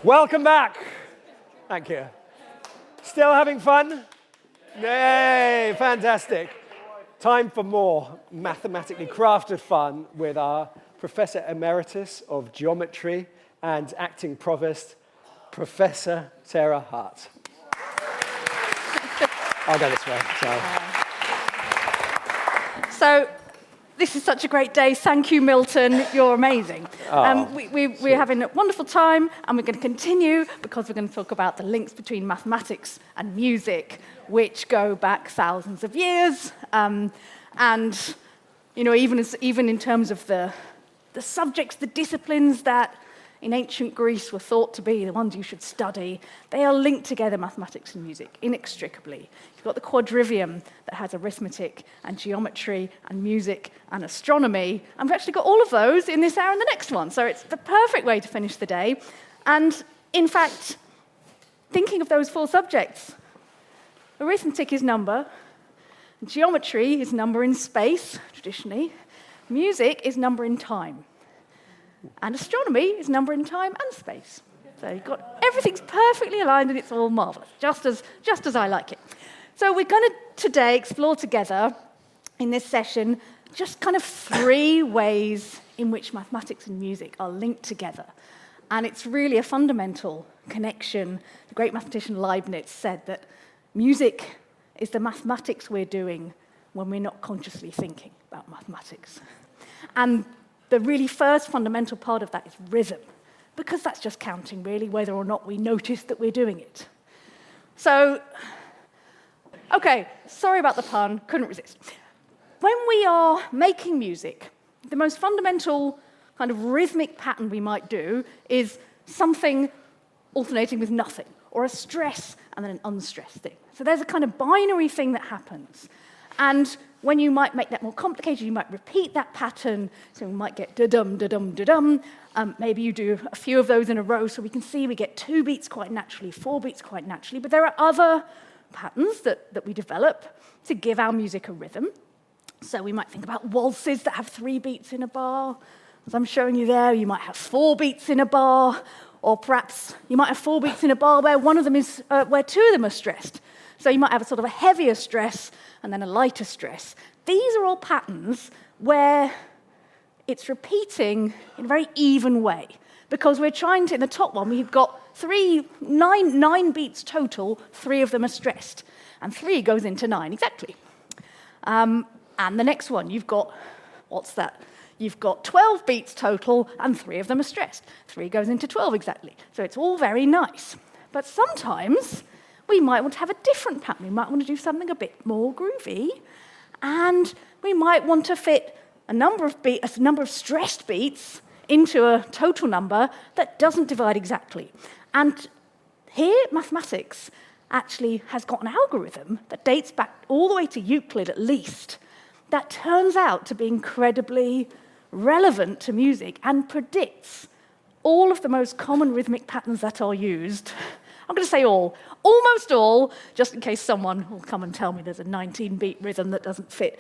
Welcome back. Thank you. Still having fun? Yay, fantastic. Time for more mathematically crafted fun with our Professor Emeritus of Geometry and Acting Provost, Professor Sarah Hart. I'll go this way. So, this is such a great day. Thank you, Milton. You're amazing. We're having a wonderful time, and we're going to continue because we're going to talk about the links between mathematics and music, which go back thousands of years. And you know, even in terms of the subjects, the disciplines that in ancient Greece were thought to be the ones you should study, they are linked together, mathematics and music, inextricably. You've got the quadrivium that has arithmetic and geometry and music and astronomy, and we've actually got all of those in this hour and the next one, so it's the perfect way to finish the day. And in fact, thinking of those four subjects, arithmetic is number, geometry is number in space, traditionally, music is number in time. And astronomy is number in time and space. So you've got everything's perfectly aligned and it's all marvelous, just as I like it. So we're going to today explore together in this session just kind of three ways in which mathematics and music are linked together. And it's really a fundamental connection. The great mathematician Leibniz said that music is the mathematics we're doing when we're not consciously thinking about mathematics. And the really first fundamental part of that is rhythm, because that's just counting, really, whether or not we notice that we're doing it. So, okay, sorry about the pun, couldn't resist. When we are making music, the most fundamental kind of rhythmic pattern we might do is something alternating with nothing, or a stress and then an unstressed thing. So there's a kind of binary thing that happens. And when you might make that more complicated, you might repeat that pattern. So we might get da-dum, da-dum, da-dum. Maybe you do a few of those in a row, so we can see we get 2 beats quite naturally, 4 beats quite naturally. But there are other patterns that we develop to give our music a rhythm. So we might think about waltzes that have 3 beats in a bar. As I'm showing you there, you might have 4 beats in a bar, or perhaps you might have 4 beats in a bar where where 2 of them are stressed. So you might have a sort of a heavier stress and then a lighter stress. These are all patterns where it's repeating in a very even way, because we're trying to, in the top one, we've got 9 beats total, 3 of them are stressed, and 3 goes into 9 exactly. And the next one, you've got, what's that? You've got 12 beats total, and 3 of them are stressed. 3 goes into 12 exactly. So it's all very nice. But sometimes we might want to have a different pattern. We might want to do something a bit more groovy, and we might want to fit a number of stressed beats into a total number that doesn't divide exactly. And here, mathematics actually has got an algorithm that dates back all the way to Euclid at least, that turns out to be incredibly relevant to music and predicts all of the most common rhythmic patterns that are used. I'm going to say all, almost all, just in case someone will come and tell me there's a 19-beat rhythm that doesn't fit.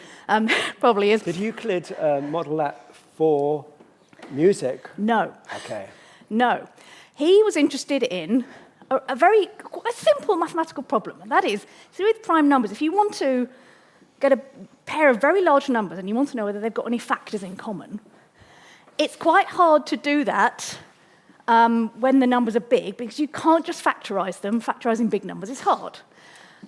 Probably is. Did Euclid model that for music? No. Okay. No. He was interested in a very simple mathematical problem, and that is, so with prime numbers, if you want to get a pair of very large numbers and you want to know whether they've got any factors in common, it's quite hard to do that when the numbers are big, because you can't just factorize them. Factorizing big numbers is hard.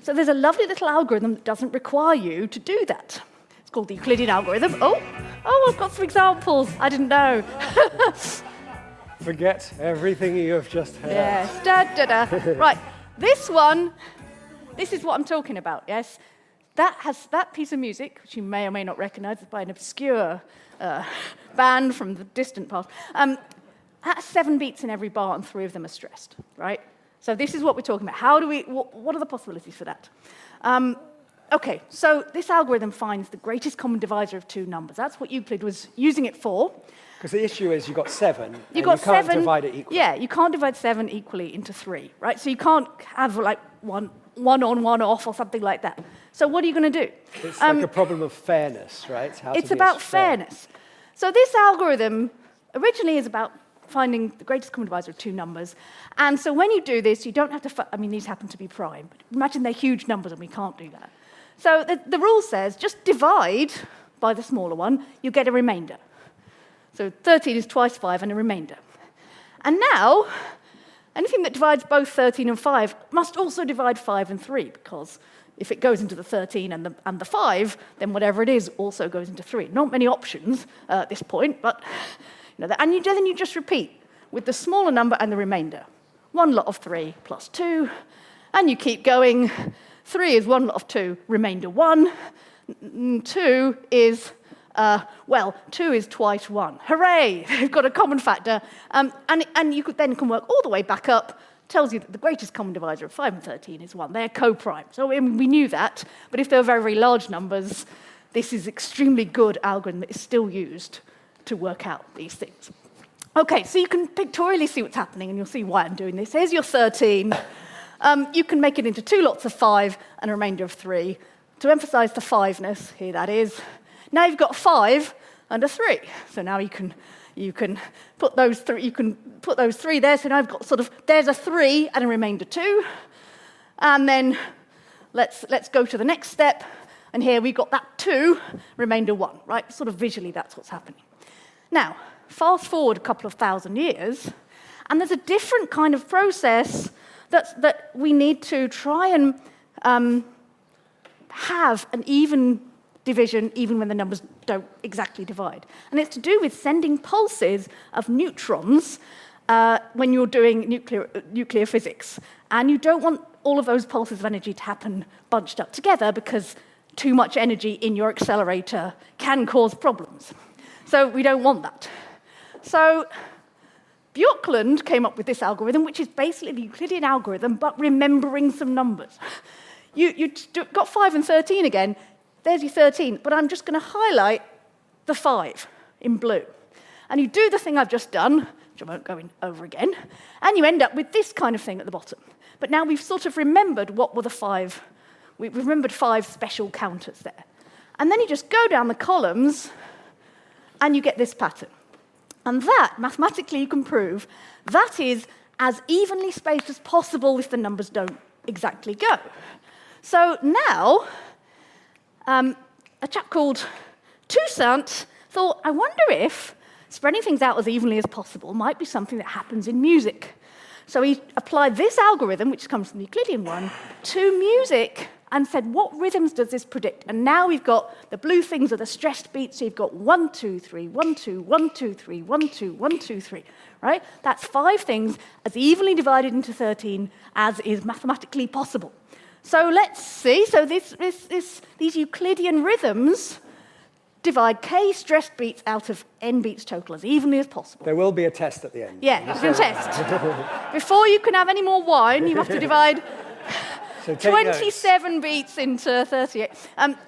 So there's a lovely little algorithm that doesn't require you to do that. It's called the Euclidean algorithm. Oh, I've got some examples. I didn't know. Forget everything you have just heard. Yes, da-da-da. Right, this is what I'm talking about, yes? That piece of music, which you may or may not recognize, is by an obscure band from the distant past, has 7 beats in every bar and 3 of them are stressed, right? So this is what we're talking about. What are the possibilities for that? Okay, so this algorithm finds the greatest common divisor of 2 numbers. That's what Euclid was using it for. Because the issue is you've got 7, you can't divide it equally. Yeah, you can't divide 7 equally into 3, right? So you can't have like one on, one off, or something like that. So what are you going to do? It's like a problem of fairness, right? It's about fairness. So this algorithm originally is about finding the greatest common divisor of two numbers. And so when you do this, you don't have to, these happen to be prime. But imagine they're huge numbers and we can't do that. So the rule says just divide by the smaller one, you get a remainder. So 13 is twice 5 and a remainder. And now, anything that divides both 13 and 5 must also divide 5 and 3, because if it goes into the 13 and the 5, then whatever it is also goes into 3. Not many options at this point, but then you just repeat with the smaller number and the remainder. 1 lot of 3 plus 2, and you keep going. 3 is 1 lot of 2, remainder 1. 2 is 2 is twice 1. Hooray! You've got a common factor. And you then can work all the way back up. Tells you that the greatest common divisor of 5 and 13 is 1. They're co-prime. So we knew that. But if they're very, very large numbers, this is extremely good algorithm that is still used to work out these things. OK, so you can pictorially see what's happening, and you'll see why I'm doing this. Here's your 13. You can make it into 2 lots of 5 and a remainder of 3. To emphasize the 5-ness, here that is. Now you've got 5 and a 3. So now you can put those 3 there. So now I've got there's a 3 and a remainder 2. And then let's go to the next step. And here we've got that 2, remainder 1, right? Sort of visually, that's what's happening. Now, fast forward a couple of thousand years, and there's a different kind of process that we need to try and have an even division even when the numbers don't exactly divide. And it's to do with sending pulses of neutrons when you're doing nuclear physics. And you don't want all of those pulses of energy to happen bunched up together, because too much energy in your accelerator can cause problems. So we don't want that. So Bjorklund came up with this algorithm, which is basically the Euclidean algorithm, but remembering some numbers. You got 5 and 13 again. There's your 13, but I'm just going to highlight the 5 in blue. And you do the thing I've just done, which I won't go over again, and you end up with this kind of thing at the bottom. But now we've sort of remembered what were the 5. We've remembered 5 special counters there. And then you just go down the columns, and you get this pattern. And that, mathematically, you can prove, that is as evenly spaced as possible if the numbers don't exactly go. So now, a chap called Toussaint thought, I wonder if spreading things out as evenly as possible might be something that happens in music. So he applied this algorithm, which comes from the Euclidean one, to music and said, what rhythms does this predict? And now we've got the blue things are the stressed beats, so you've got 1, 2, 3, 1, 2, 1, 2, 3, 1, 2, 1, 2, 3, right? That's 5 things as evenly divided into 13 as is mathematically possible. So let's see. So these Euclidean rhythms divide k stressed beats out of n beats total as evenly as possible. There will be a test at the end. Yeah, you can test. Before you can have any more wine, you have to divide 27 beats into 38.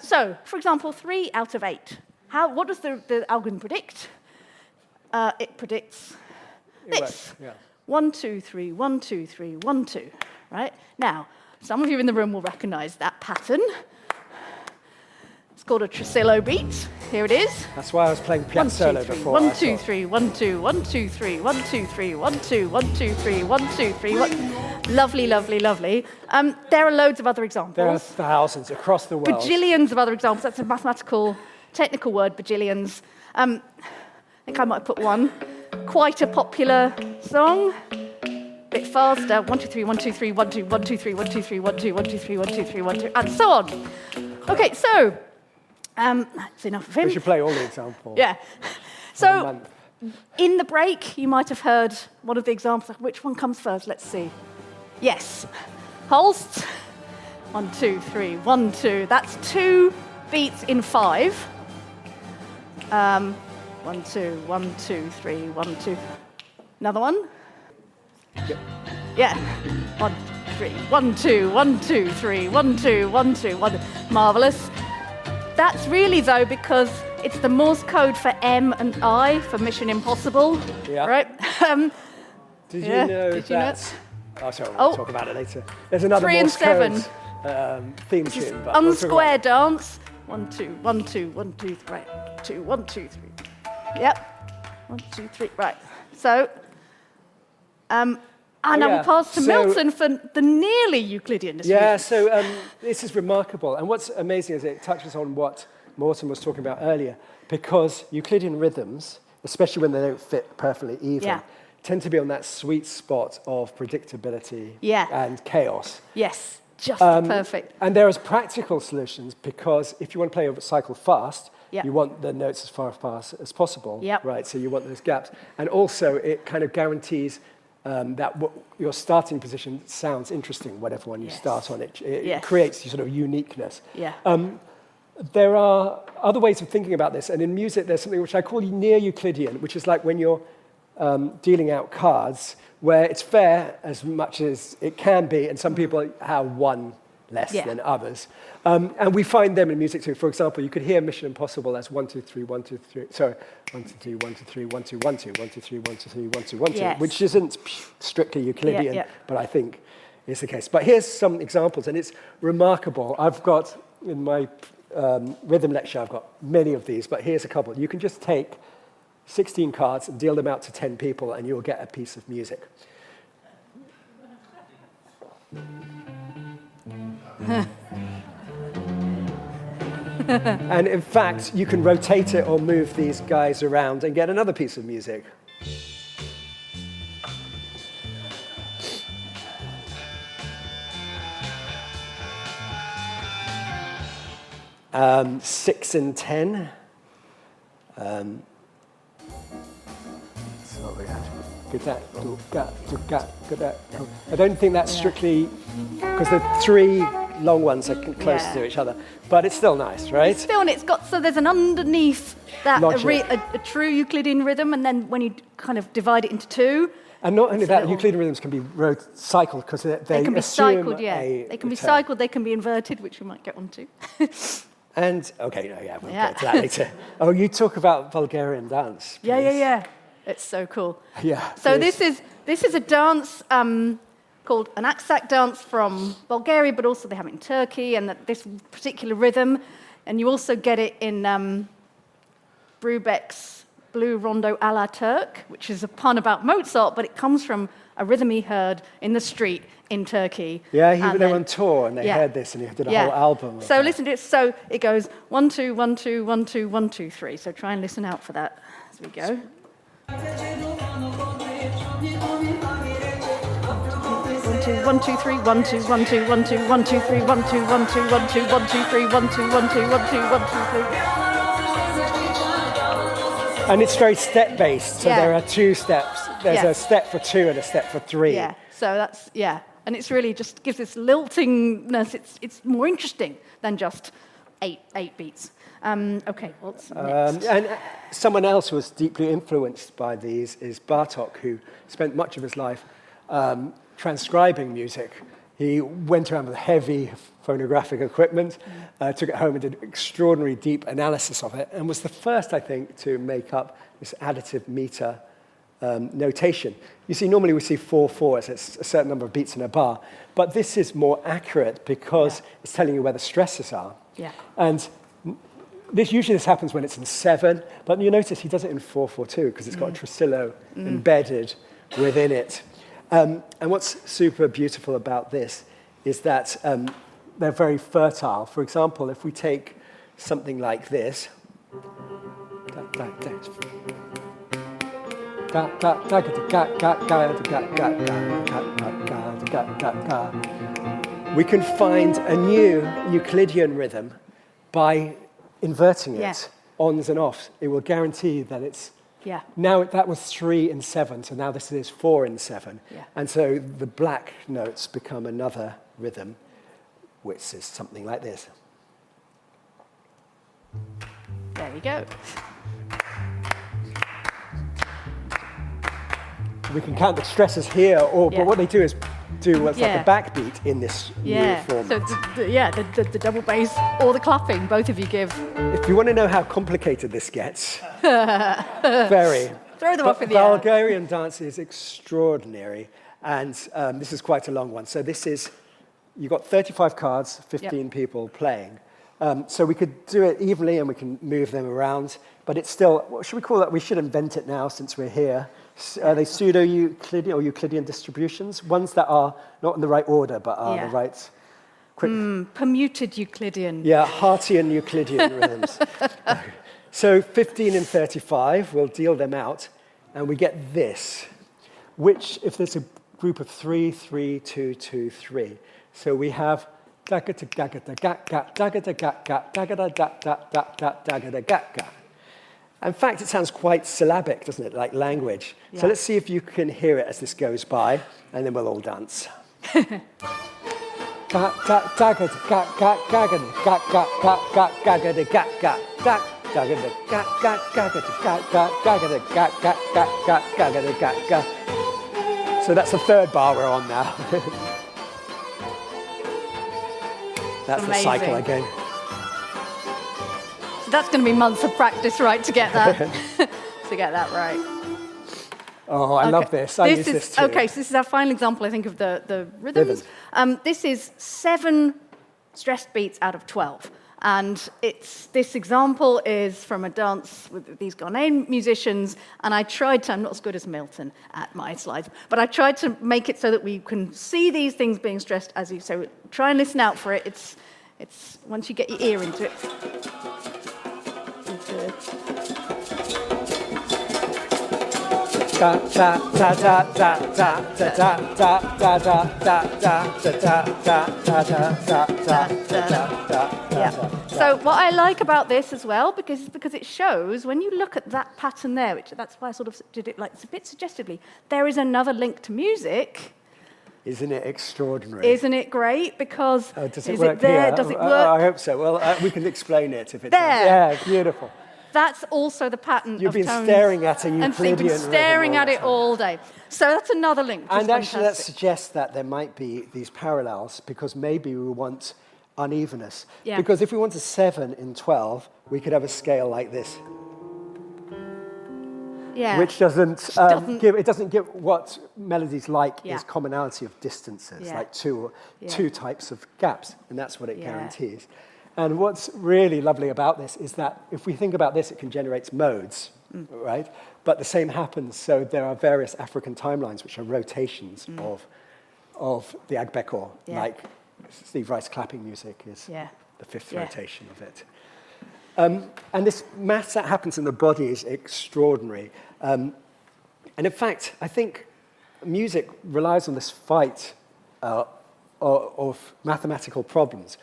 So, for example, 3 out of 8. What does the algorithm predict? It predicts this. Yeah. 1, 2, 3, 1, 2, 3, 1, 2. Right? Now, some of you in the room will recognize that pattern. It's called a tresillo beat. Here it is. That's why I was playing piazzolo before. 1, 2, 3, 1, 2, 1, 2, 3, 1, 2, 3, 1, 2, 1, 2, 3, 1, 2, 3, 1. Lovely, lovely, lovely. There are loads of other examples. There are thousands across the world. Bajillions of other examples. That's a mathematical, technical word, bajillions. I think I might put one. Quite a popular song. Bit faster. 1, 2, 3, 1, 2, 3, 1, 2, 1, 2, 3, 1, 2, 3, 1, 2, 1, 2, 3, 1, 2, 3, 1, 2, and so on. Okay, so that's enough of him. We should play all the examples. Yeah. So in the break, you might have heard one of the examples. Which one comes first? Let's see. Yes. Holst. 1, 2, 3, 1, 2. That's 2 beats in 5. 1, 2, 1, 2, 3, 1, 2. Another one? Yep. Yeah. 1, 3, 1, 2, 1, 2, 3, 1, 2, 1, 2, 1. Marvelous. That's really, though, because it's the Morse code for M and I for Mission Impossible. Yeah. Right? Did you know that? Oh, sorry, we'll talk about it later. There's another Morse code theme tune. Unsquare dance. 1, 2, 1, 2, 1, 2, 3. 2, 1, 2, 3. Yep. 1, 2, 3. Right. So And I will pass to Milton for the nearly Euclidean distribution. Yeah, so this is remarkable. And what's amazing is it touches on what Morton was talking about earlier, because Euclidean rhythms, especially when they don't fit perfectly even, tend to be on that sweet spot of predictability and chaos. Yes, just perfect. And there is practical solutions, because if you want to play a cycle fast, you want the notes as far apart as possible, right? So you want those gaps. And also, it kind of guarantees that your starting position sounds interesting, whatever one you start on. It creates sort of uniqueness. There are other ways of thinking about this, and in music there's something which I call near Euclidean, which is like when you're dealing out cards, where it's fair as much as it can be, and some people have one less than others. And we find them in music too. For example, you could hear Mission Impossible as 1, 2, 3, 1, 2, 3. Sorry, 1, 2, 3, 1, 2, 3, 1, 2, 1, 2, 1, 2, 3, 1, 2, 3, 1, 2, 1, 2, which isn't strictly Euclidean, but I think is the case. But here's some examples, and it's remarkable. I've got in my rhythm lecture, I've got many of these, but here's a couple. You can just take 16 cards and deal them out to 10 people, and you'll get a piece of music. And in fact, you can rotate it or move these guys around and get another piece of music. Um, 6 and 10. I don't think that's strictly, because the three long ones are close to each other, but it's still nice, right? It's still, and it's got, so there's an underneath that a true Euclidean rhythm, and then when you kind of divide it into two. And not only that, Euclidean rhythms can be cycled, because they can be cycled, They can be cycled, they can be inverted, which we might get onto. And, okay, we'll get to that later. Oh, you talk about Bulgarian dance, please. Yeah. It's so cool. Yeah. So this is a dance called an aksak dance from Bulgaria, but also they have it in Turkey, and this particular rhythm. And you also get it in Birkbeck's Blue Rondo a la Turk, which is a pun about Mozart, but it comes from a rhythm he heard in the street in Turkey. Yeah, they were on tour and they heard this, and he did a whole album. So listen to it. So it goes 1, 2, 1, 2, 1, 2, 1, 2, 3. So try and listen out for that as we go. 1, 2, 1, 2, 3, 1, 2, 1, 2, 1, 2, 1, 2, 3, 1, 2, 1, 2, 1, 2, 1, 2, 3, 1, 2, 1, 2, 1, 2, 1, 2, 3. And it's very step-based, so there are two steps. There's a step for 2 and a step for 3. Yeah, so that's, and it's really just gives this liltingness. It's more interesting than just eight beats. Okay, what's next? And someone else who was deeply influenced by these is Bartók, who spent much of his life transcribing music. He went around with heavy phonographic equipment, took it home and did extraordinary deep analysis of it, and was the first, I think, to make up this additive meter notation. You see, normally we see 4/4 as it's a certain number of beats in a bar, but this is more accurate because it's telling you where the stresses are. Yeah. And this happens when it's in 7, but you notice he does it in 4/4 because it's got a tresillo embedded within it. And what's super beautiful about this is that they're very fertile. For example, if we take something like this, we can find a new Euclidean rhythm by inverting it, ons and offs. It will guarantee that it's now that was 3 and 7, so now this is 4 and 7. And so the black notes become another rhythm, which is something like this. There you go. We can count the stresses here, but what they do is do what's like a backbeat in this new form. So the double bass or the clapping, both of you give. If you want to know how complicated this gets, very. Throw them up in the air. Bulgarian dance is extraordinary, and this is quite a long one. So this is, you've got 35 cards, 15 people playing. So we could do it evenly and we can move them around, but it's still, what should we call that? We should invent it now since we're here. Are they pseudo-Euclidean or Euclidean distributions? Ones that are not in the right order, but are the right... Permuted Euclidean. Yeah, Hartian Euclidean rhythms. So 15 and 35, we'll deal them out, and we get this, which, if there's a group of 3, 3, 2, 2, 3. So we have dagata gagata gat gat dagata gat gat dagata dat dat dat dat dagata gat gat. In fact, it sounds quite syllabic, doesn't it, like language? Yeah. So let's see if you can hear it as this goes by, and then we'll all dance. So that's the third bar we're on now. That's amazing. The cycle again. So that's going to be months of practice, right, to get that, right. Oh, I love this. I use this too. Okay, so this is our final example, I think, of the rhythms. This is 7 stressed beats out of 12. And this example is from a dance with these Ghanaian musicians, and I tried to, I'm not as good as Milton at my slides, but I tried to make it so that we can see these things being stressed as you, so try and listen out for it. It's once you get your ear into it. So what I like about this as well, because it shows, when you look at that pattern there, that's why I sort of did it like it's a bit suggestively, there is another link to music. Isn't it extraordinary? Isn't it great? Because does it work here? Does it work? I hope so. Well, we can explain it if it's there. Yeah, beautiful. That's also the pattern You've been staring at a Euclidean and you've been staring at it all day. So that's another link. And actually, that suggests that there might be these parallels, because maybe we want unevenness. Yeah. Because if we want a 7 in 12, we could have a scale like this. Yeah. Which doesn't give what melodies like is commonality of distances, like two types of gaps, and that's what it guarantees. And what's really lovely about this is that if we think about this, it can generate modes, right? But the same happens. So there are various African timelines, which are rotations of the agbekor, like Steve Rice clapping music is the 5th rotation of it. And this maths that happens in the body is extraordinary. And in fact, I think music relies on this fight of mathematical problems.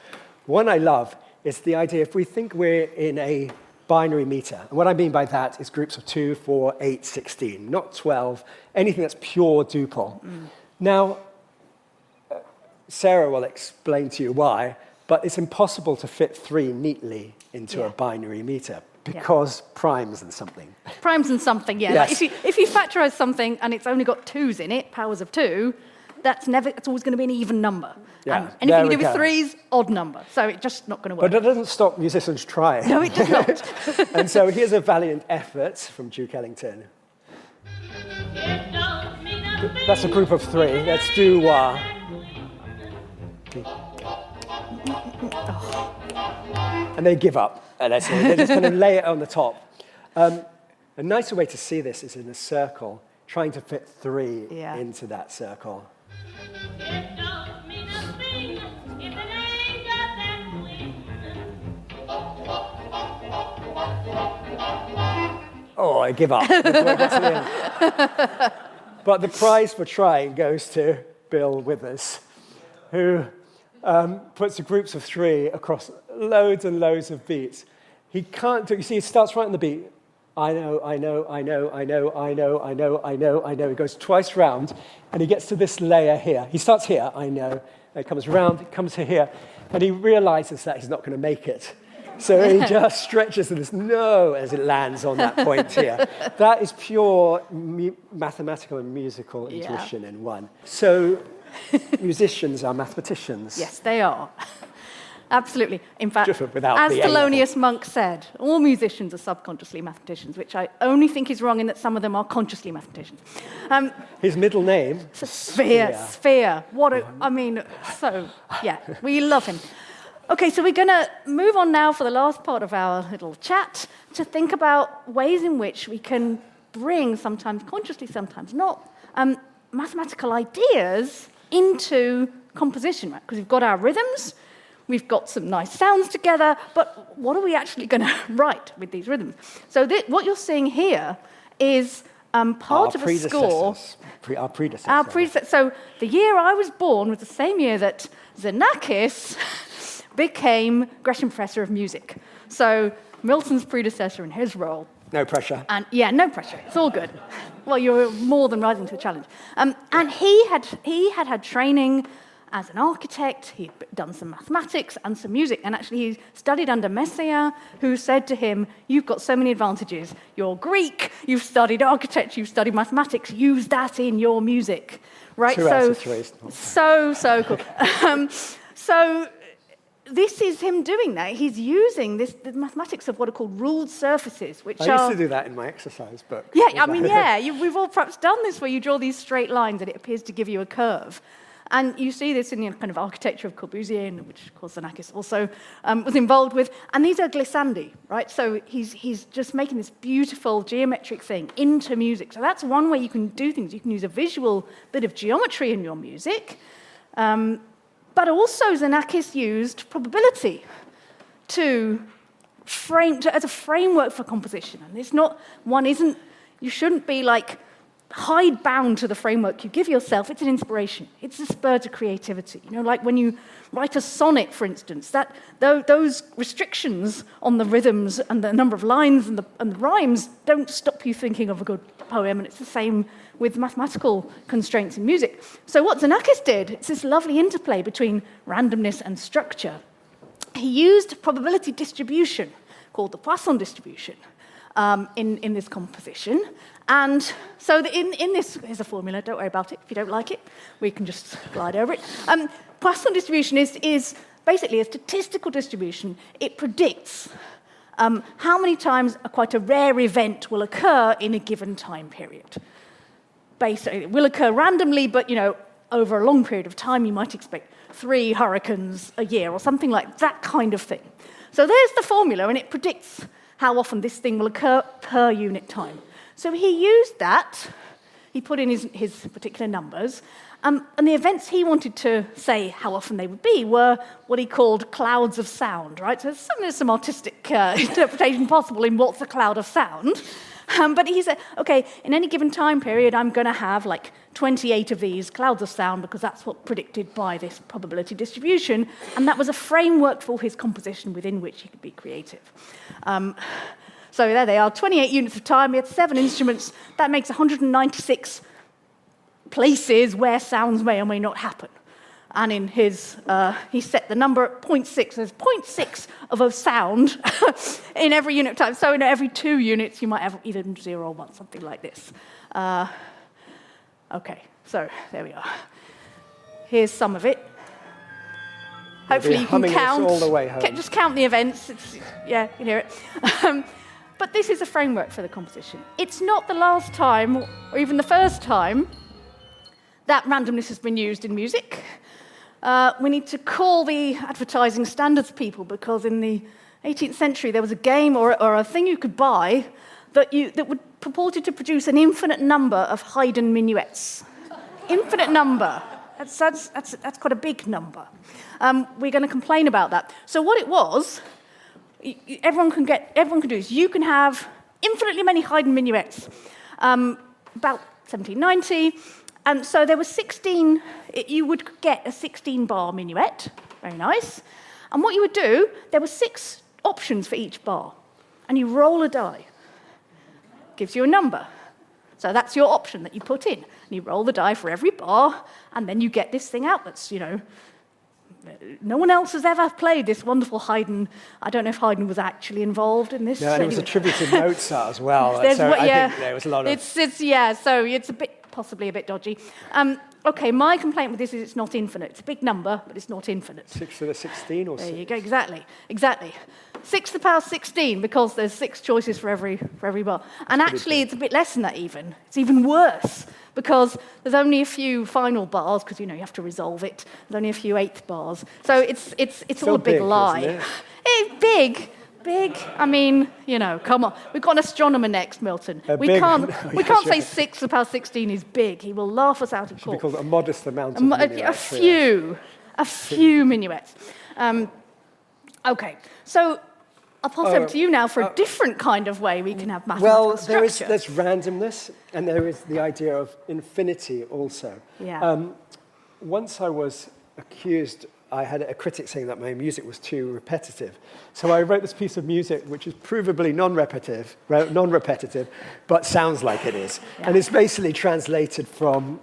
One I love is the idea, if we think we're in a binary meter, and what I mean by that is groups of 2, 4, 8, 16, not 12, anything that's pure duple. Now, Sarah will explain to you why, but it's impossible to fit 3 neatly into a binary meter because primes and something. Primes and something, Yes. Like if you factorize something and it's only got 2s in it, powers of 2, it's always going to be an even number. Yeah, anything you do with 3s, odd number. So it's just not going to work. But it doesn't stop musicians trying. No, it does not. And so here's a valiant effort from Duke Ellington. That's a group of 3. Let's do and they give up. They just kind of lay it on the top. A nicer way to see this is in a circle, trying to fit 3 into that circle. Oh, I give up. But the prize for trying goes to Bill Withers, who puts the groups of 3 across loads and loads of beats. He can't do, you see, he starts right on the beat. I know. He goes twice round, and he gets to this layer here. He starts here, I know. It comes round, it comes to here, and he realizes that he's not going to make it. So he just stretches to this no as it lands on that point here. That is pure mathematical and musical intuition in one. So musicians are mathematicians. Yes, they are. Absolutely. In fact, as the Thelonious Monk said, all musicians are subconsciously mathematicians, which I only think is wrong in that some of them are consciously mathematicians. His middle name? Sphere. We love him. Okay, so we're going to move on now for the last part of our little chat to think about ways in which we can bring, sometimes consciously, sometimes not, mathematical ideas into composition, right? Because we've got our rhythms, we've got some nice sounds together, but what are we actually going to write with these rhythms? So what you're seeing here is part of a score. Our predecessors. So the year I was born was the same year that Xenakis became Gresham Professor of Music. So Milton's predecessor in his role. No pressure. And yeah, no pressure. It's all good. Well, you're more than rising to the challenge. And he had training as an architect. He'd done some mathematics and some music. And actually, he studied under Messiaen, who said to him, "You've got so many advantages. You're Greek. You've studied architecture. You've studied mathematics. Use that in your music." Right? 2 out of 3. So cool. So this is him doing that. He's using the mathematics of what are called ruled surfaces, which I used to do that in my exercise book. Yeah, we've all perhaps done this, where you draw these straight lines and it appears to give you a curve. And you see this in the kind of architecture of Corbusier, which, of course, Xenakis also was involved with. And these are glissandi, right? So he's just making this beautiful geometric thing into music. So that's one way you can do things. You can use a visual bit of geometry in your music. But also Xenakis used probability as a framework for composition. And you shouldn't be like hide-bound to the framework you give yourself. It's an inspiration. It's a spur to creativity. Like when you write a sonnet, for instance, those restrictions on the rhythms and the number of lines and the rhymes don't stop you thinking of a good poem, and it's the same with mathematical constraints in music. So what Xenakis did, it's this lovely interplay between randomness and structure. He used probability distribution, called the Poisson distribution, in this composition. And so in this, here's a formula, don't worry about it. If you don't like it, we can just glide over it. Poisson distribution is basically a statistical distribution. It predicts how many times quite a rare event will occur in a given time period. Basically, it will occur randomly, but over a long period of time, you might expect 3 hurricanes a year or something like that kind of thing. So there's the formula, and it predicts how often this thing will occur per unit time. So he used that, he put in his particular numbers, and the events he wanted to say how often they would be were what he called clouds of sound, right? So there's some artistic interpretation possible in what's a cloud of sound. But he said, okay, in any given time period, I'm going to have like 28 of these clouds of sound because that's what's predicted by this probability distribution. And that was a framework for his composition within which he could be creative. So there they are, 28 units of time. We had 7 instruments. That makes 196 places where sounds may or may not happen. And in his, he set the number at 0.6. There's 0.6 of a sound in every unit of time. So in every 2 units, you might have either 0 or 1, something like this. Okay, so there we are. Here's some of it. Hopefully you can count. All the way home. Just count the events. You can hear it. But this is a framework for the composition. It's not the last time, or even the first time, that randomness has been used in music. We need to call the advertising standards people, because in the 18th century there was a game or a thing you could buy that would purported to produce an infinite number of Haydn minuets. Infinite number. That's quite a big number. We're going to complain about that. So what it was, everyone can do this. You can have infinitely many Haydn minuets. About 1790. And so there were 16, you would get a 16-bar minuet, very nice. And what you would do, there were 6 options for each bar. And you roll a die. Gives you a number. So that's your option that you put in. And you roll the die for every bar, and then you get this thing out that's, no one else has ever played this wonderful Haydn. I don't know if Haydn was actually involved in this. No, and it was a tribute to Mozart as well. I think there was a lot of... So it's possibly a bit dodgy. Okay, my complaint with this is it's not infinite. It's a big number, but it's not infinite. 6 to the 16 or 6? There you go, exactly. 6 to the power 16, because there's 6 choices for every bar. And actually, it's a bit less than that even. It's even worse, because there's only a few final bars, because, you have to resolve it. There's only a few 8th bars. So it's all a big lie. Isn't it? It's big, Big? I mean, come on. We've got an astronomer next, Milton. We big- can't say 6 to the power 16 is big. He will laugh us out of court. Because a modest amount of minuets. A few minuets. Okay, so I'll pass over to you now for a different kind of way we can have mathematical structure. There's randomness, and there is the idea of infinity also. Yeah. Once I was accused, I had a critic saying that my music was too repetitive. So I wrote this piece of music which is provably non-repetitive, but sounds like it is. Yeah. And it's basically translated from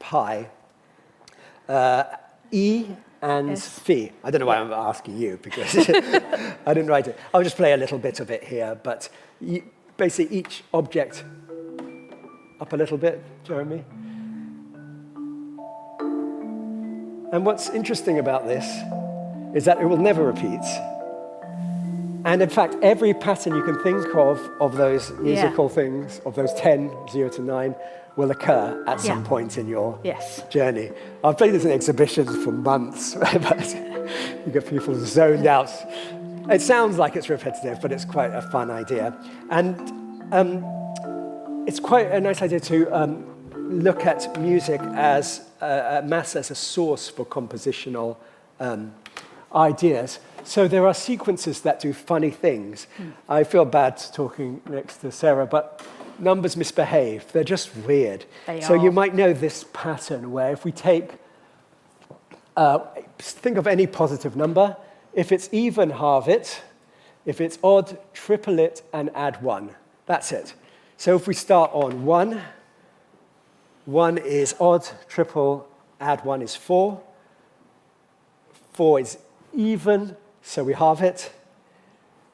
pi, E and phi. I don't know why I'm asking you, because I didn't write it. I'll just play a little bit of it here, but basically each object, up a little bit, Jeremy. And what's interesting about this is that it will never repeat. And in fact, every pattern you can think of those musical things, of those 10, 0 to 9, will occur at some point in your journey. I've played this in exhibitions for months, but you get people zoned out. It sounds like it's repetitive, but it's quite a fun idea. And it's quite a nice idea to look at music as maths as a source for compositional ideas. So there are sequences that do funny things. I feel bad talking next to Sarah, but numbers misbehave. They're just weird. So you might know this pattern where if we take, think of any positive number. If it's even, halve it. If it's odd, triple it and add 1. That's it. So if we start on 1, 1 is odd, triple, add 1 is 4. 4 is even, so we halve it.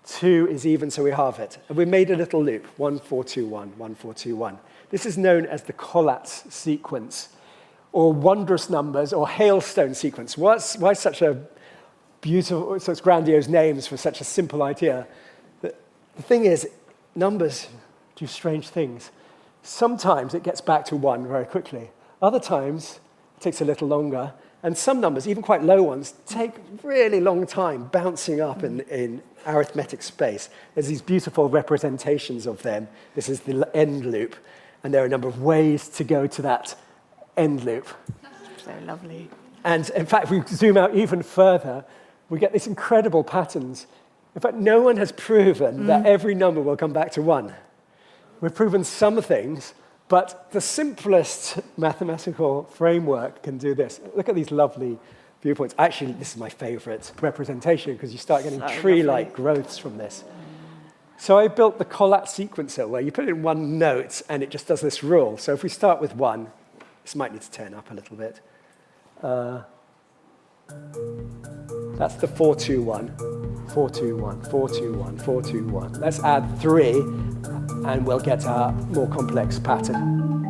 2 is even, so we halve it. And we made a little loop, 1, 4, 2, 1, 1, 4, 2, 1. This is known as the Collatz sequence, or wondrous numbers, or hailstone sequence. Why such a beautiful, such grandiose names for such a simple idea? The thing is, numbers do strange things. Sometimes it gets back to 1 very quickly. Other times, it takes a little longer. And some numbers, even quite low ones, take really long time bouncing up in arithmetic space. There's these beautiful representations of them. This is the end loop. And there are a number of ways to go to that end loop. So lovely. And in fact, if we zoom out even further, we get these incredible patterns. In fact, no one has proven that every number will come back to 1. We've proven some things, but the simplest mathematical framework can do this. Look at these lovely viewpoints. Actually, this is my favorite representation because you start getting tree-like growths from this. So I built the Collatz sequencer where you put in one note and it just does this rule. So if we start with 1, this might need to turn up a little bit. That's the 4, 2, 1, 4, 2, 1, 4, 2, 1, 4, 2, 1. Let's add 3. And we'll get a more complex pattern.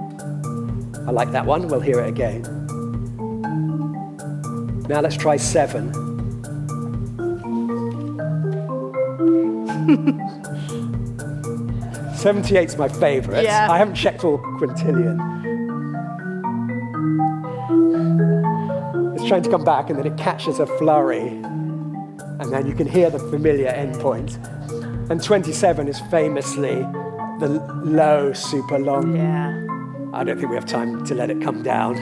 I like that one. We'll hear it again. Now let's try 7. '78's my favorite. Yeah. I haven't checked all quintillion. It's trying to come back, and then it catches a flurry. And then you can hear the familiar endpoint. And 27 is famously the low, super long. Yeah. I don't think we have time to let it come down.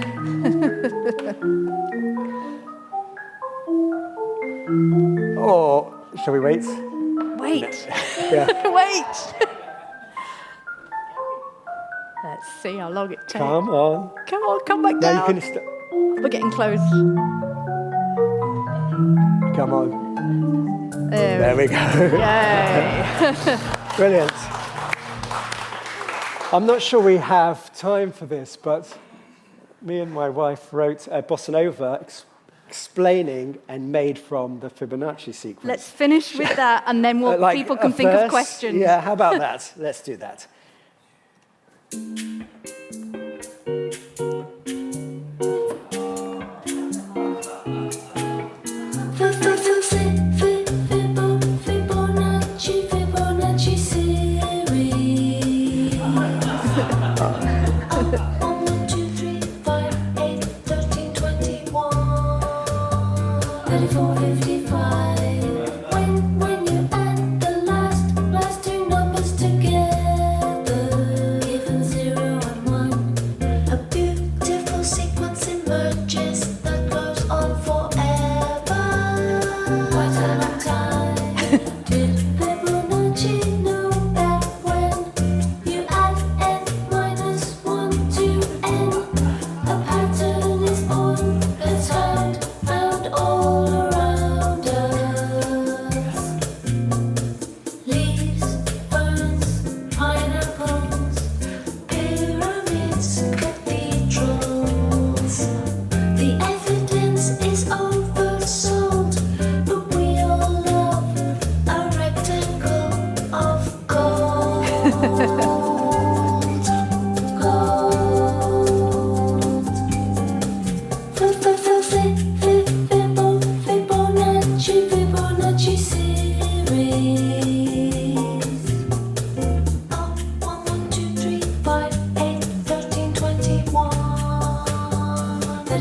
Or shall we wait? Wait. Yeah. Wait. Let's see how long it takes. Come on. Come on, come back down. Now you can We're getting close. come on. There we go. Yay. Brilliant. I'm not sure we have time for this, but me and my wife wrote a bossa nova explaining and made from the Fibonacci sequence. Let's finish with that, and then people can think of questions. Yeah, how about that? Let's do that. Fibonacci series. 1, 2, 3, 5, 8, 13, 21, 34, 55.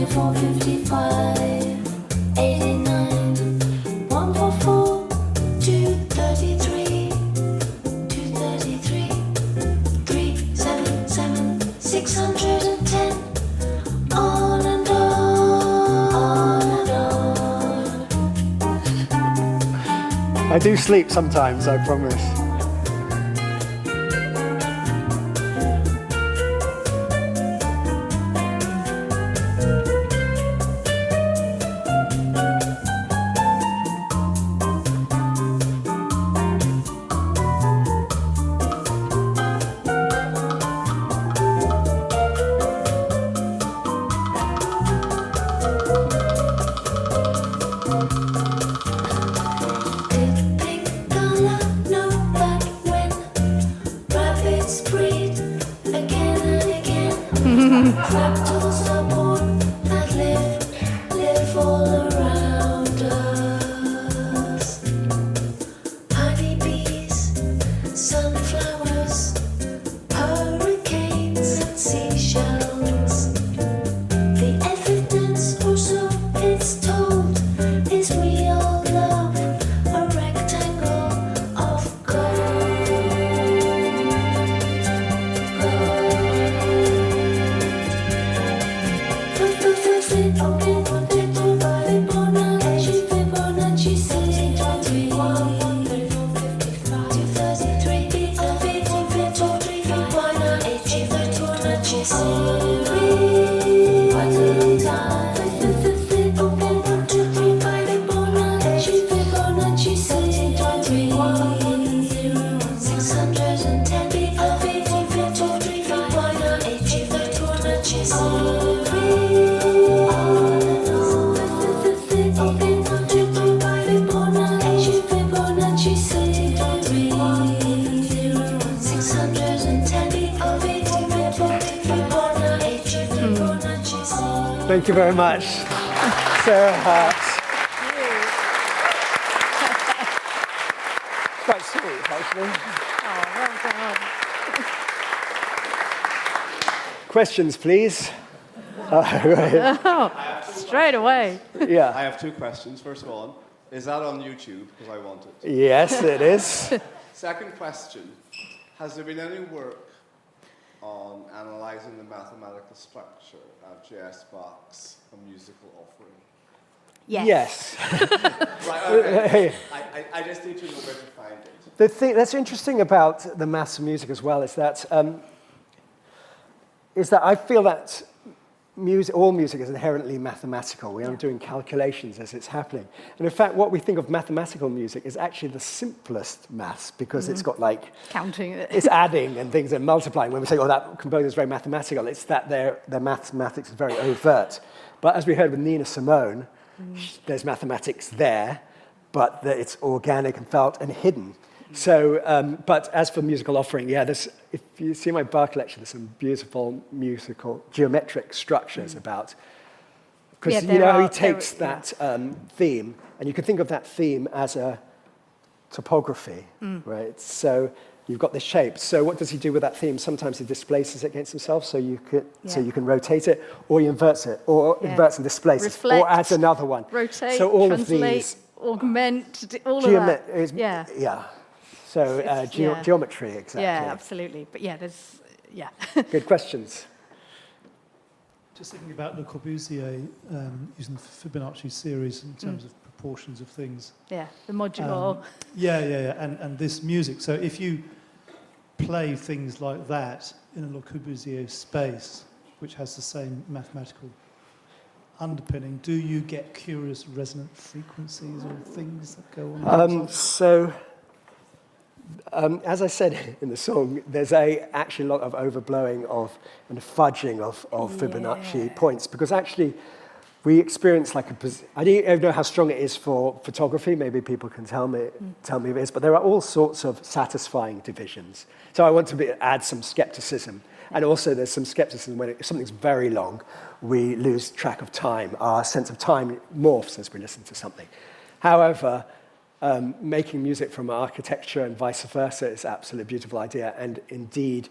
34, 55, 89, 144, 233, 233, 377, 610, on and on. I do sleep sometimes, I promise. Thank you very much, Sarah Hart. Quite sweet, actually. Oh, well done. Questions, please. Right. Oh, straight away. Yeah. I have two questions. First of all, is that on YouTube? Because I want it. Yes, it is. Second question, has there been any work on analysing the mathematical structure of JS Bach's A Musical Offering? Yes. Right, okay. I just need to know where to find it. The thing that's interesting about the maths of music as well is that I feel that all music is inherently mathematical. We are doing calculations as it's happening. And in fact, what we think of mathematical music is actually the simplest maths because it's got like... Counting. It's adding and things and multiplying. When we say, oh, that composer is very mathematical, it's that their mathematics is very overt. But as we heard with Nina Simone, there's mathematics there, but it's organic and felt and hidden. So, but as for musical offering, if you see my Bach collection, there's some beautiful musical geometric structures about, because he takes that theme, and you can think of that theme as a topography, right? So you've got this shape. So what does he do with that theme? Sometimes he displaces it against himself, so you can rotate it, or he inverts it, or inverts and displaces, or adds another one. Rotate, so all translate, of these augment, all of that. Yeah. So geometry, exactly. Yeah, absolutely. But there's Good questions. Just thinking about Le Corbusier using the Fibonacci series in terms of proportions of things. Yeah, the modular. And this music. So if you play things like that in a Le Corbusier space, which has the same mathematical underpinning, do you get curious resonant frequencies or things that go on? As I said in the song, there's actually a lot of overblowing of and fudging of Fibonacci points, because actually we experience like I don't know how strong it is for photography. Maybe people can tell me if it is, but there are all sorts of satisfying divisions. So I want to add some skepticism. And also there's some skepticism when if something's very long, we lose track of time. Our sense of time morphs as we listen to something. However, making music from architecture and vice versa is absolutely a beautiful idea. And indeed,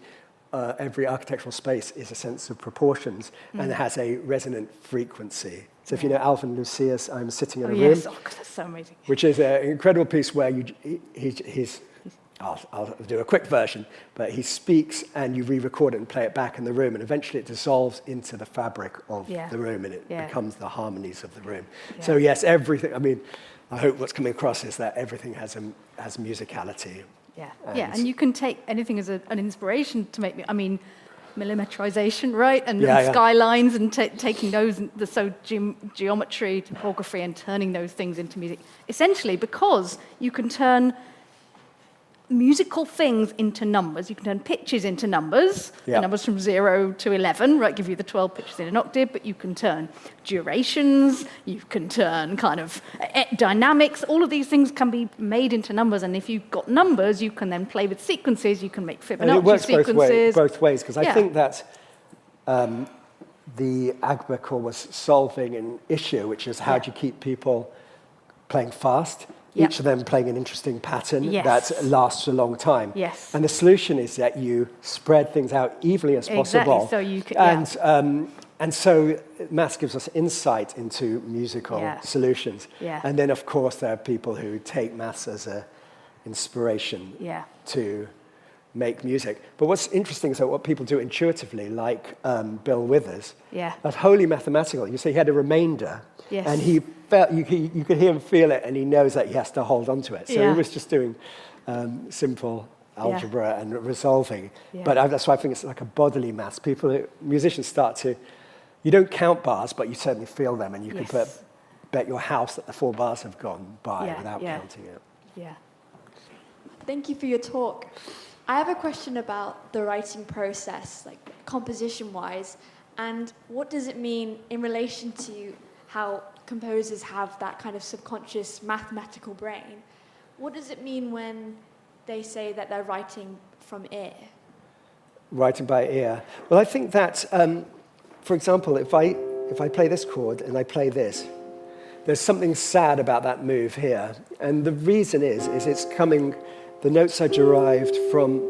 every architectural space is a sense of proportions and it has a resonant frequency. So if you know Alvin Lucius, I'm Sitting in a Room, Yes, oh, God, that's so amazing. which is an incredible piece where I'll do a quick version, but he speaks and you re-record it and play it back in the room, and eventually it dissolves into the fabric of the room and it becomes the harmonies of the room. Yeah. So yes, everything, I mean, I hope what's coming across is that everything has musicality. Yeah, and you can take anything as an inspiration to make me, I mean, millimetrization, right? And skylines and taking those, geometry, topography, and turning those things into music. Essentially, because you can turn musical things into numbers. You can turn pitches into numbers, the numbers from 0 to 11, right, give you the 12 pitches in an octave, but you can turn durations, you can turn kind of dynamics, all of these things can be made into numbers, and if you've got numbers, you can then play with sequences, you can make Fibonacci and it works sequences. both ways, because I think that the Agberkor was solving an issue, which is how do you keep people playing fast, each of them playing an interesting pattern that lasts a long time. Yes. And the solution is that you spread things out evenly as possible. So you can, and so maths gives us insight into musical solutions. Yeah. And then, of course, there are people who take maths as an inspiration to make music. But what's interesting is that what people do intuitively, like Bill Withers, that's wholly mathematical. You say he had a remainder, and he felt you could hear him feel it, and he knows that he has to hold on to it. So he was just doing simple algebra and resolving. But that's why I think it's like a bodily maths. Musicians start to, you don't count bars, but you certainly feel them, and you can bet your house that the 4 bars have gone by without counting it. Yeah. Thank you for your talk. I have a question about the writing process, like composition-wise, and what does it mean in relation to how composers have that kind of subconscious mathematical brain? What does it mean when they say that they're writing from ear? Writing by ear. Well, I think that, for example, if I play this chord and I play this, there's something sad about that move here. And the reason is it's coming, the notes are derived from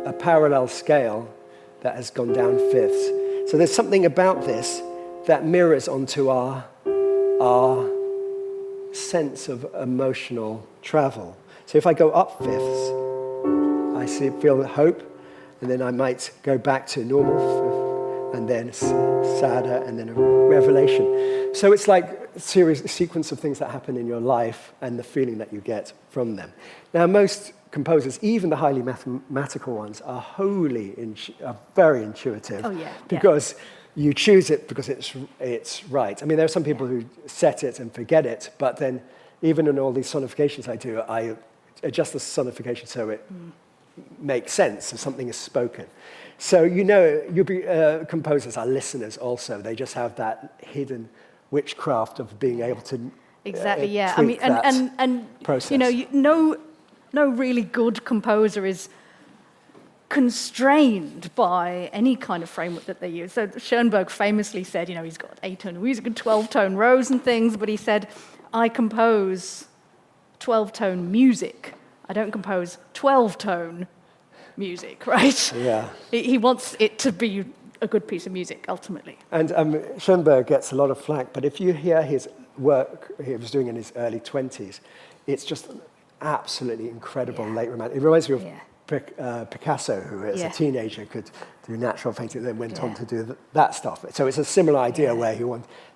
a parallel scale that has gone down fifths. So there's something about this that mirrors onto our sense of emotional travel. So if I go up fifths, I feel hope, and then I might go back to normal fifth, and then sadder, and then a revelation. So it's like a sequence of things that happen in your life and the feeling that you get from them. Now, most composers, even the highly mathematical ones, are very intuitive. Oh, yeah. Because you choose it because it's right. I mean, there are some people who set it and forget it, but then even in all these sonifications I do, I adjust the sonification so it makes sense if something is spoken. So, composers are listeners also. They just have that hidden witchcraft of being able to I mean, and process. No really good composer is constrained by any kind of framework that they use. So Schoenberg famously said, he's got 8-tone music and 12-tone rows and things, but he said, I compose 12-tone music. I don't compose 12-tone music, right? Yeah. He wants it to be a good piece of music, ultimately. And Schoenberg gets a lot of flack, but if you hear his work he was doing in his early 20s, it's just absolutely incredible late romantic. It reminds me of Picasso, who as a teenager could do natural painting, then went on to do that stuff. So it's a similar idea where he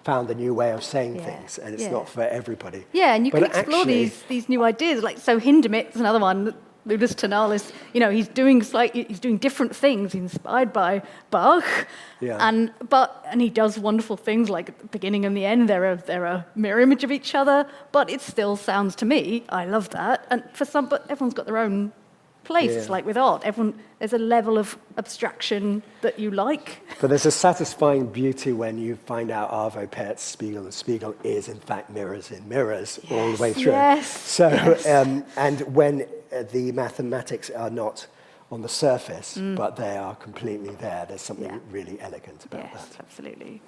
found a new way of saying things, and it's not for everybody. Yeah, and you can explore these new ideas. Like, so Hindemith's another one, Ludus Tonalis, he's doing different things inspired by Bach, and he does wonderful things like at the beginning and the end they're a mirror image of each other, but it still sounds to me, I love that, and but everyone's got their own place. It's like with art, there's a level of abstraction that you like. But there's a satisfying beauty when you find out Arvo Pärt Spiegel, and Spiegel is in fact mirrors in mirrors all the way through. So and when the mathematics are not on the surface, but they are completely there, there's something really elegant about that. Yes, absolutely.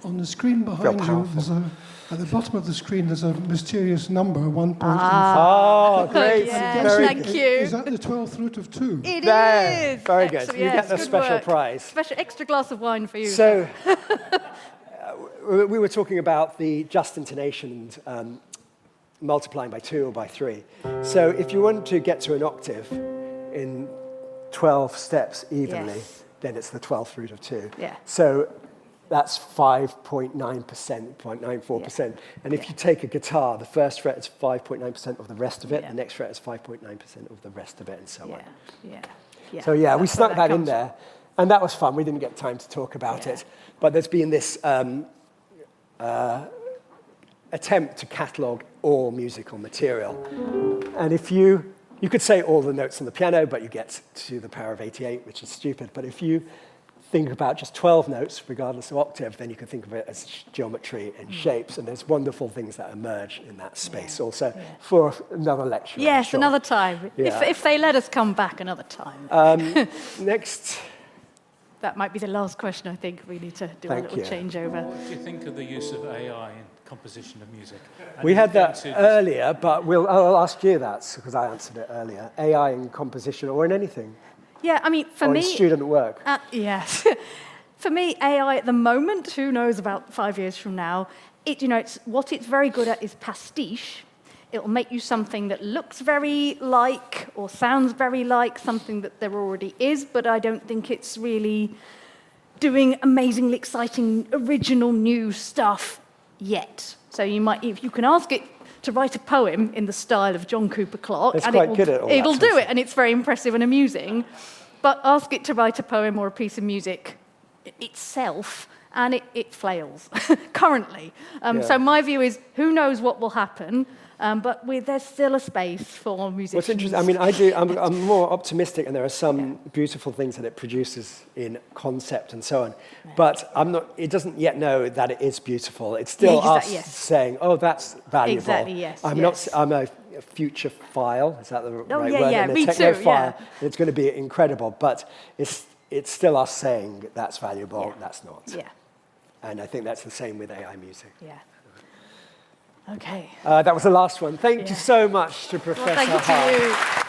On the screen behind you, powerful. at the bottom of the screen, there's a mysterious number, 1.4. Oh, great. Yes, Very thank good. you. Is that the 12th root of 2? It There, is. very good. Excellent, You yes, get the good special work. prize. Special extra glass of wine for you. So, we were talking about the just intonation and multiplying by 2 or by 3. So, if you want to get to an octave in 12 steps evenly, Yes. then it's the 12th root of 2. Yeah. So, that's 5.9%, 0.94%. And if you take a guitar, the first fret is 5.9% of the rest of it, Yeah. the next fret is 5.9% of the rest of it, and so on. Yeah. So yeah, we That's where snuck that in comes from. there, and that was fun. We didn't get time to talk about it, but there's been this attempt to catalogue all musical material. And if you could say all the notes on the piano, but you get to the power of 88, which is stupid. But if you think about just 12 notes, regardless of octave, then you can think of it as geometry and shapes, and there's wonderful things that emerge in that space also for another lecture. I'm Yes, sure. another time. Yeah. If they let us come back another time. Next. That might be the last question, I think. We need to do Thank a little you. changeover. What do you think of the use of AI in composition of music? And We is had it that going to- earlier, but I'll ask you that because I answered it earlier. AI in composition or in anything, Yeah, I mean, for or me... in student work. Yes. For me, AI at the moment, who knows about 5 years from now, what it's very good at is pastiche. It'll make you something that looks very like or sounds very like something that there already is, but I don't think it's really doing amazingly exciting, original, new stuff yet. So if you can ask it to write a poem in the style of John Cooper Clarke, It's and quite good at all that it'll sort do of it, and it's very impressive and amusing. But ask it to write a poem or a piece of music itself, and it flails currently. So my view is, who knows what will happen? But there's still a space for musicians. What's interesting, I mean, I'm more optimistic, and there are some beautiful things that it produces in concept and so on. But it doesn't yet know that it is beautiful. It's still us saying, oh, that's valuable. Exactly, yes. I'm a future file, is that the right word? Yeah, And a me techno too, file. yeah. It's going to be incredible, but it's still us saying that's valuable, that's not. Yeah, And I think that's the same with AI music. yeah. Okay. That was the last one. Thank you so much to Professor Well, thank you Hart. to you.